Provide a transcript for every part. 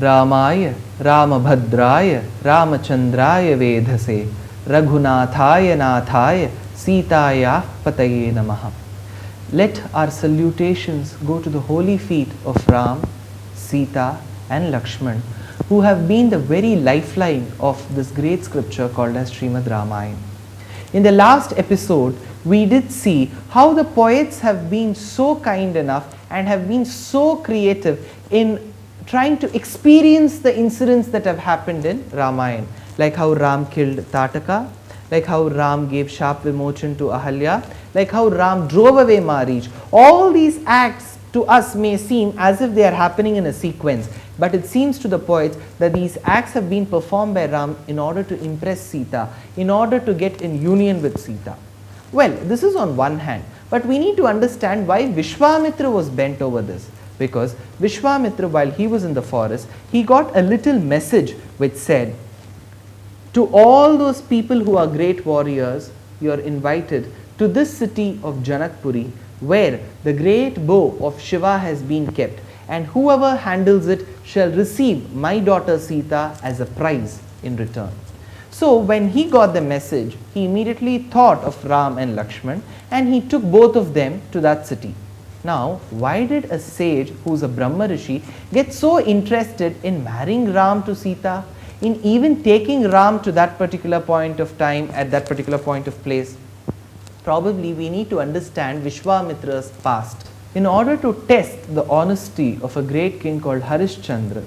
Ramaya Ramabhadraya Ramachandraya Vedase Raghunathaya Nathaya Sitaya Pataye Namaha. Let our salutations go to the holy feet of Ram, Sita and Lakshman, who have been the very lifeline of this great scripture called as Srimad RAmAyanam. In the last episode, we did see how the poets have been so kind enough and have been so creative in trying to experience the incidents that have happened in Ramayana, like how Ram killed Tataka, like how Ram gave Shap Vimochan to Ahalya, like how Ram drove away Marich. All these acts to us may seem as if they are happening in a sequence, but it seems to the poets that these acts have been performed by Ram in order to impress Sita, in order to get in union with Sita. Well, this is on one hand, but we need to understand why Vishwamitra was bent over this. Because Vishwamitra, while he was in the forest, he got a little message which said, to all those people who are great warriors, you are invited to this city of Janakpuri, where the great bow of Shiva has been kept, and whoever handles it shall receive my daughter Sita as a prize in return. So when he got the message, he immediately thought of Ram and Lakshman, and he took both of them to that city. Now, why did a sage who is a Brahma Rishi get so interested in marrying Ram to Sita, in even taking Ram to that particular point of time, at that particular point of place? Probably we need to understand Vishwamitra's past. In order to test the honesty of a great king called Harishchandra,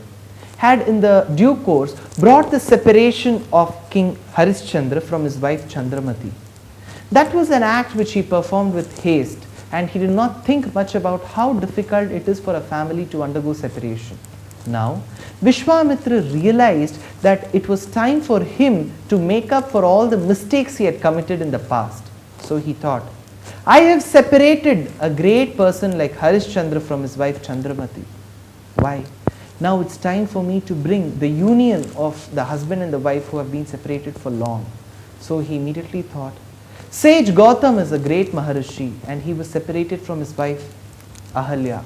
had in the due course brought the separation of King Harishchandra from his wife Chandramati. That was an act which he performed with haste, and he did not think much about how difficult it is for a family to undergo separation. Now, Vishwamitra realized that it was time for him to make up for all the mistakes he had committed in the past. So he thought, I have separated a great person like Harishchandra from his wife Chandramati. Why? Now it's time for me to bring the union of the husband and the wife who have been separated for long. So he immediately thought, Sage Gautam is a great Maharishi and he was separated from his wife Ahalya.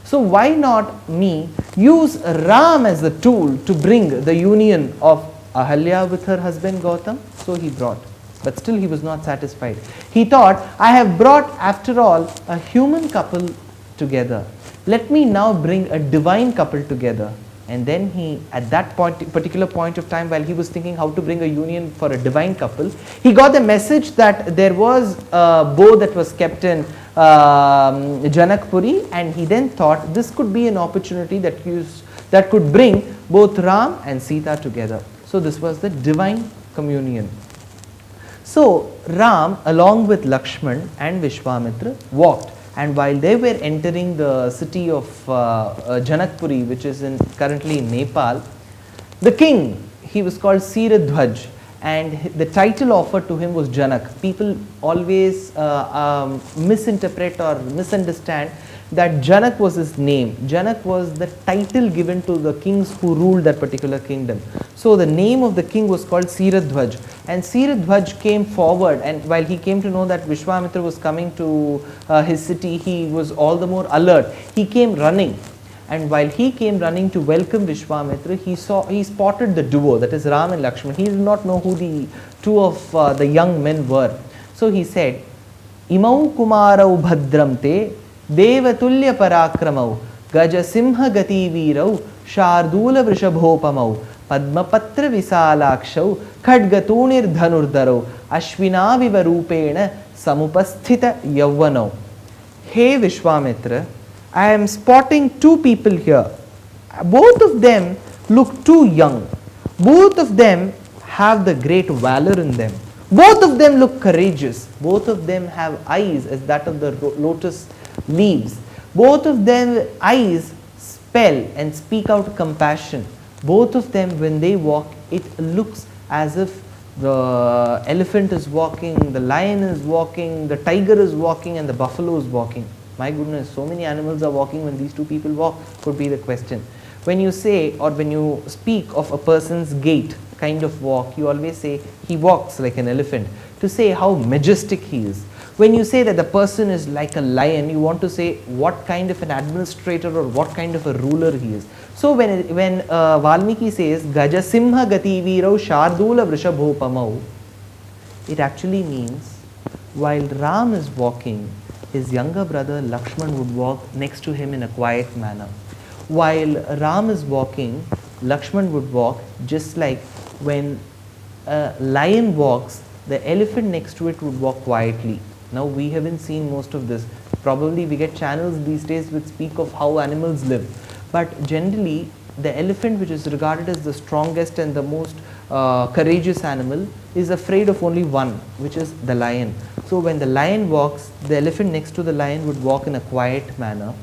So why not me use Ram as a tool to bring the union of Ahalya with her husband Gautam? So he brought. But still he was not satisfied. He thought, I have brought after all a human couple together. Let me now bring a divine couple together. And then he, at that particular point of time, while he was thinking how to bring a union for a divine couple, he got the message that there was a bow that was kept in Janakpuri, and he then thought this could be an opportunity that could bring both Ram and Sita together. So this was the divine communion. So Ram, along with Lakshman and Vishwamitra, walked. And while they were entering the city of Janakpuri, which is currently in Nepal, the king, he was called Siradhwaj, and the title offered to him was Janak. People always misinterpret or misunderstand that Janak was his name. Janak was the title given to the kings who ruled that particular kingdom. So the name of the king was called Siradhwaj, and Siradhwaj came forward, and while he came to know that Vishwamitra was coming to his city, he was all the more alert. He came running, and while he came running to welcome Vishwamitra, he spotted the duo, that is Ram and Lakshman. He did not know who the two of the young men were. So he said, Imau kumarau bhadram te devatulya parakramau gaja simha gati virau shardula vrishabhopamau padmapatra visalakshau khadgatunir dhanurdarau ashvinaviva rupena samupasthita yavvanau. Hey Vishwamitra, I am spotting two people here. Both of them look too young. Both of them have the great valor in them. Both of them look courageous. Both of them have eyes as that of the lotus leaves. Both of them eyes spell and speak out compassion. Both of them, when they walk, it looks as if the elephant is walking, the lion is walking, the tiger is walking, and the buffalo is walking. My goodness, so many animals are walking when these two people walk, could be the question. When you say, or when you speak of a person's gait, kind of walk, you always say he walks like an elephant, to say how majestic he is. When you say that the person is like a lion, you want to say what kind of an administrator or what kind of a ruler he is. So when Valmiki says Gaja Simha Gati Virau Shardula Vrishabhopamau, it actually means while Ram is walking, his younger brother Lakshman would walk next to him in a quiet manner. While Ram is walking, Lakshman would walk just like when a lion walks, the elephant next to it would walk quietly. Now we haven't seen most of this. Probably we get channels these days which speak of how animals live. But generally, the elephant, which is regarded as the strongest and the most courageous animal, is afraid of only one, which is the lion. So when the lion walks, the elephant next to the lion would walk in a quiet manner,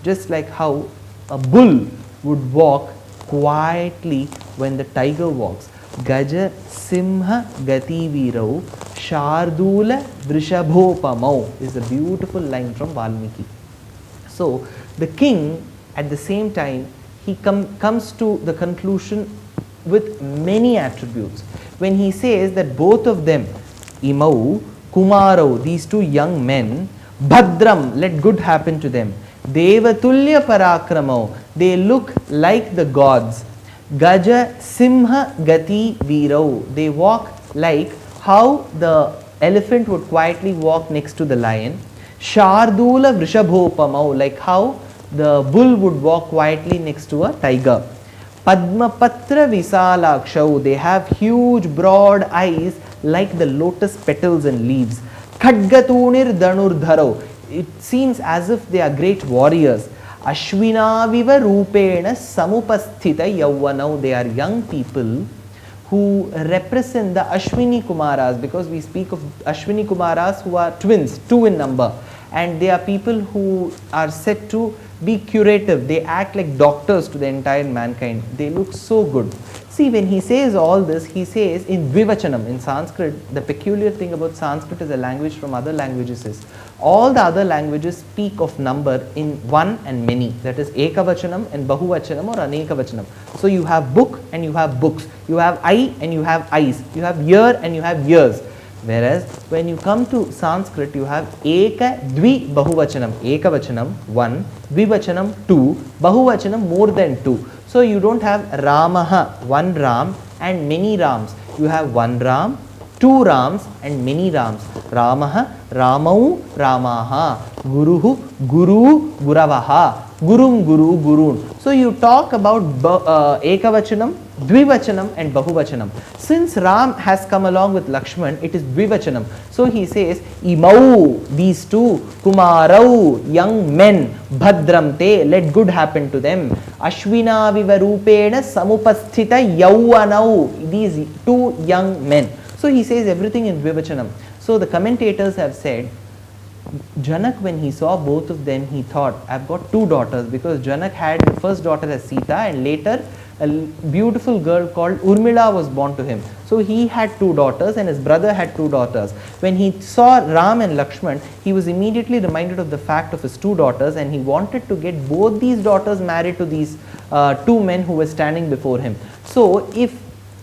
just like how a bull would walk quietly when the tiger walks. Gaja Simha Gati Virau Shardula Vrishabhopamau is a beautiful line from Valmiki. So the king at the same time he comes to the conclusion with many attributes. When he says that both of them, Imau, Kumarau, these two young men, Bhadram, let good happen to them. Devatulya Parakramau, they look like the gods. Gaja Simha Gati Virau, they walk like how the elephant would quietly walk next to the lion. Shardula Vrishabhopamau, like how the bull would walk quietly next to a tiger. Padma Patra Visalakshau, they have huge broad eyes like the lotus petals and leaves. Khadgatunir Danurdharau, it seems as if they are great warriors. Ashwinaviva Rupena Samupasthita Yavvanau, they are young people who represent the Ashwini Kumaras, because we speak of Ashwini Kumaras who are twins, two in number, and they are people who are said to be curative. They act like doctors to the entire mankind. They look so good. See, when he says all this, he says in Dvivachanam, in Sanskrit, the peculiar thing about Sanskrit as a language from other languages is, all the other languages speak of number in one and many, that is Ekavachanam and Bahuvachanam or Anekavachanam. So you have book and you have books, you have eye and you have eyes, you have ear and you have ears. Whereas when you come to Sanskrit, you have Eka Dvi Bahuvachanam, Ekavachanam 1, Dvivachanam 2, Bahuvachanam more than 2. So you don't have Ramaha, one Ram and many Rams. You have one Ram, two Rams and many Rams. Ramaha, Ramau, Ramaha, Guruhu, Guru, Guravaha, Gurum, Guru, Gurun. So you talk about Ekavachanam, Dvivachanam and Bahuvachanam. Since Ram has come along with Lakshman, it is Dvivachanam. So he says, Imau, these two, Kumarau, young men, Bhadramte, let good happen to them. Ashwina Vivarupena Samupasthita Yauvanau, these two young men. So he says everything in Dvivachanam. So the commentators have said, Janak, when he saw both of them, he thought, I've got two daughters, because Janak had the first daughter as Sita and later a beautiful girl called Urmila was born to him. So he had two daughters and his brother had two daughters. When he saw Ram and Lakshman, he was immediately reminded of the fact of his two daughters and he wanted to get both these daughters married to these two men who were standing before him. So if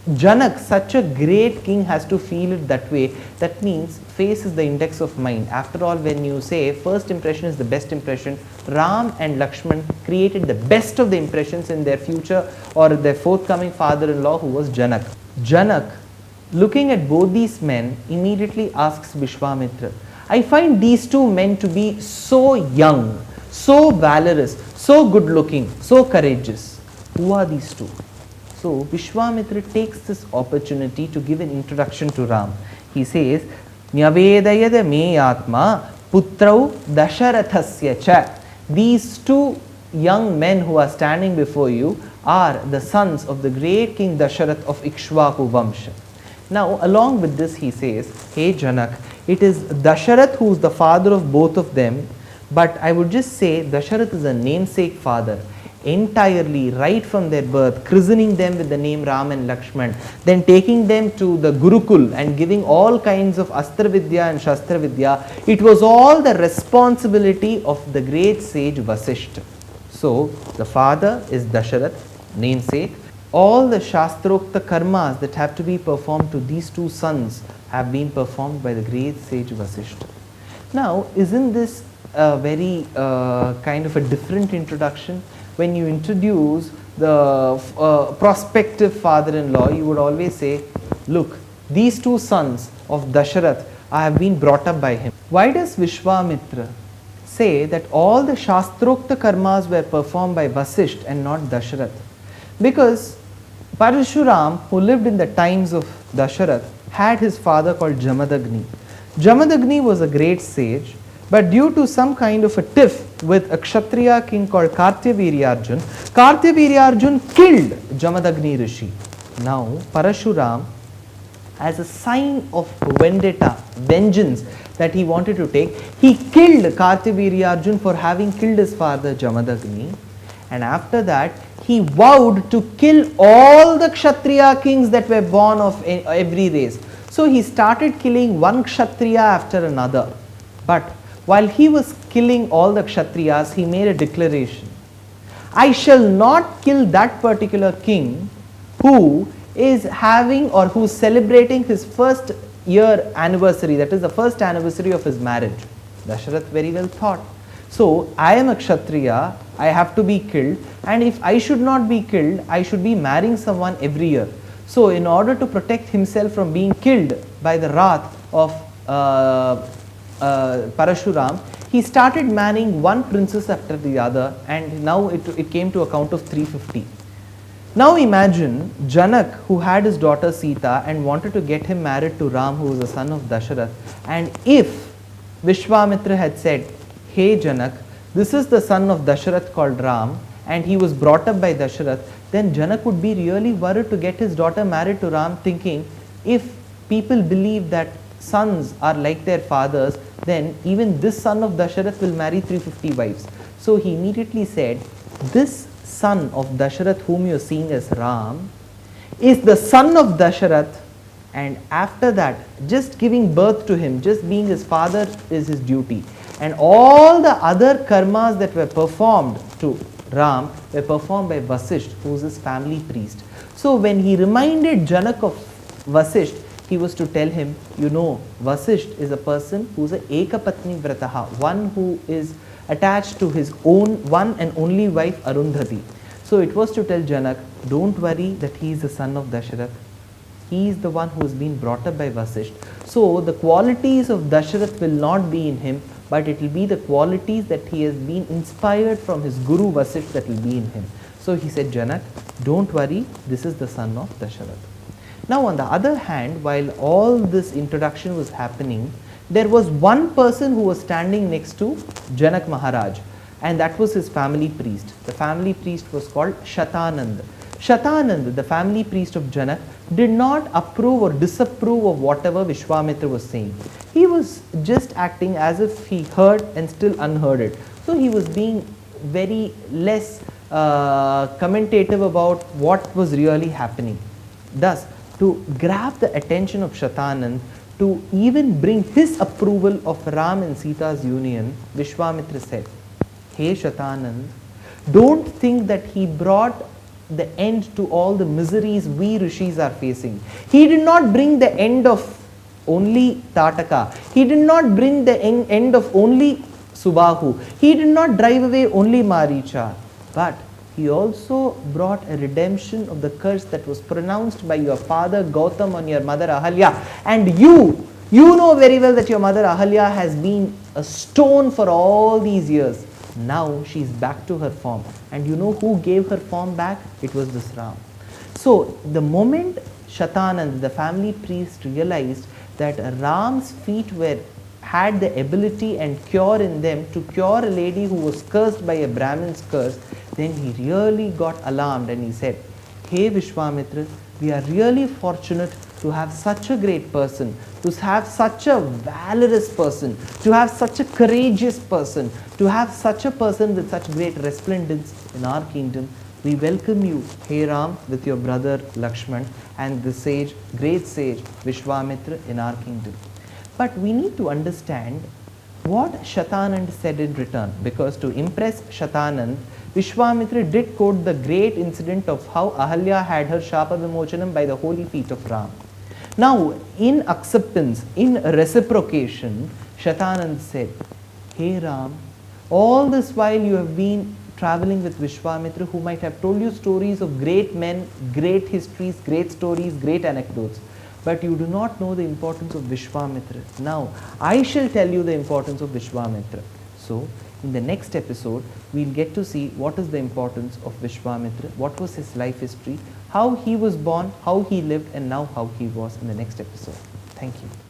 Janak, such a great king, has to feel it that way, that means face is the index of mind. After all, when you say first impression is the best impression, Ram and Lakshman created the best of the impressions in their future or their forthcoming father-in-law, who was Janak. Janak, looking at both these men, immediately asks Vishwamitra, I find these two men to be so young, so valorous, so good looking, so courageous. Who are these two? So Vishwamitra takes this opportunity to give an introduction to Ram. He says, Nyavedayada me atma putrau Dasharathasya cha. These two young men who are standing before you are the sons of the great king Dasharath of Ikshvaku Vamsha. Now along with this he says, hey Janak, it is Dasharath who is the father of both of them, but I would just say Dasharath is a namesake father. Entirely right from their birth, christening them with the name Ram and Lakshman, then taking them to the Gurukul and giving all kinds of Astra Vidya and Shastra Vidya. It was all the responsibility of the great sage Vasishta. So the father is Dasharath, namesake. All the Shastrokta karmas that have to be performed to these two sons have been performed by the great sage Vasishta. Now, isn't this a very kind of a different introduction? When you introduce the prospective father-in-law, you would always say, look, these two sons of Dasharath, I have been brought up by him. Why does Vishwamitra say that all the Shastrokta karmas were performed by Vasisht and not Dasharath? Because Parashuram, who lived in the times of Dasharath, had his father called Jamadagni. Jamadagni was a great sage, but due to some kind of a tiff with a Kshatriya king called Kartyaviryarjun, Kartyaviryarjun killed Jamadagni Rishi. Now, Parashuram, as a sign of vendetta, vengeance that he wanted to take, he killed Kartyaviryarjun for having killed his father Jamadagni, and after that he vowed to kill all the Kshatriya kings that were born of every race. So he started killing one Kshatriya after another. But while he was killing all the Kshatriyas, he made a declaration. I shall not kill that particular king who is having or who is celebrating his first year anniversary, that is the first anniversary of his marriage. Dasharath very well thought. So I am a Kshatriya, I have to be killed, and if I should not be killed, I should be marrying someone every year. So in order to protect himself from being killed by the wrath of Parashuram, he started marrying one princess after the other, and now it came to a count of 350. Now imagine Janak, who had his daughter Sita and wanted to get him married to Ram, who was the son of Dasharath, and if Vishwamitra had said, hey Janak, this is the son of Dasharath called Ram and he was brought up by Dasharath, then Janak would be really worried to get his daughter married to Ram, thinking if people believe that sons are like their fathers, then even this son of Dasharath will marry 350 wives. So he immediately said, this son of Dasharath whom you are seeing as Ram is the son of Dasharath, and after that just giving birth to him, just being his father is his duty, and all the other karmas that were performed to Ram were performed by Vasisht, who is his family priest. So when he reminded Janak of Vasisht, he was to tell him, you know, Vasisht is a person who is a Ekapatni Vrataha, one who is attached to his own one and only wife Arundhati. So it was to tell Janak, don't worry that he is the son of Dasharath. He is the one who has been brought up by Vasisht. So the qualities of Dasharath will not be in him, but it will be the qualities that he has been inspired from his Guru Vasisht that will be in him. So he said, Janak, don't worry, this is the son of Dasharath. Now on the other hand, while all this introduction was happening, there was one person who was standing next to Janak Maharaj, and that was his family priest. The family priest was called Shatanand. Shatanand, the family priest of Janak, did not approve or disapprove of whatever Vishwamitra was saying. He was just acting as if he heard and still unheard it. So he was being very less commentative about what was really happening. Thus, to grab the attention of Shatanand, to even bring his approval of Ram and Sita's union, Vishwamitra said, hey Shatanand, don't think that he brought the end to all the miseries we rishis are facing. He did not bring the end of only Tataka. He did not bring the end of only Subahu. He did not drive away only Maricha. But he also brought a redemption of the curse that was pronounced by your father Gautam on your mother Ahalya. And you know very well that your mother Ahalya has been a stone for all these years. Now she is back to her form. And you know who gave her form back? It was this Ram. So the moment Shatanand, the family priest, realized that Ram's feet had the ability and cure in them to cure a lady who was cursed by a Brahmin's curse, then he really got alarmed and he said, hey Vishwamitra, we are really fortunate to have such a great person, to have such a valorous person, to have such a courageous person, to have such a person with such great resplendence in our kingdom. We welcome you, hey Ram, with your brother Lakshman and the sage, great sage Vishwamitra in our kingdom. But we need to understand what Shatanand said in return, because to impress Shatanand, Vishwamitra did quote the great incident of how Ahalya had her Shapa Vimochanam by the holy feet of Ram. Now, in acceptance, in reciprocation, Shatanand said, "Hey Ram, all this while you have been traveling with Vishwamitra, who might have told you stories of great men, great histories, great stories, great anecdotes. But you do not know the importance of Vishwamitra. Now, I shall tell you the importance of Vishwamitra." So, in the next episode, we'll get to see what is the importance of Vishwamitra, what was his life history, how he was born, how he lived, and now how he was in the next episode. Thank you.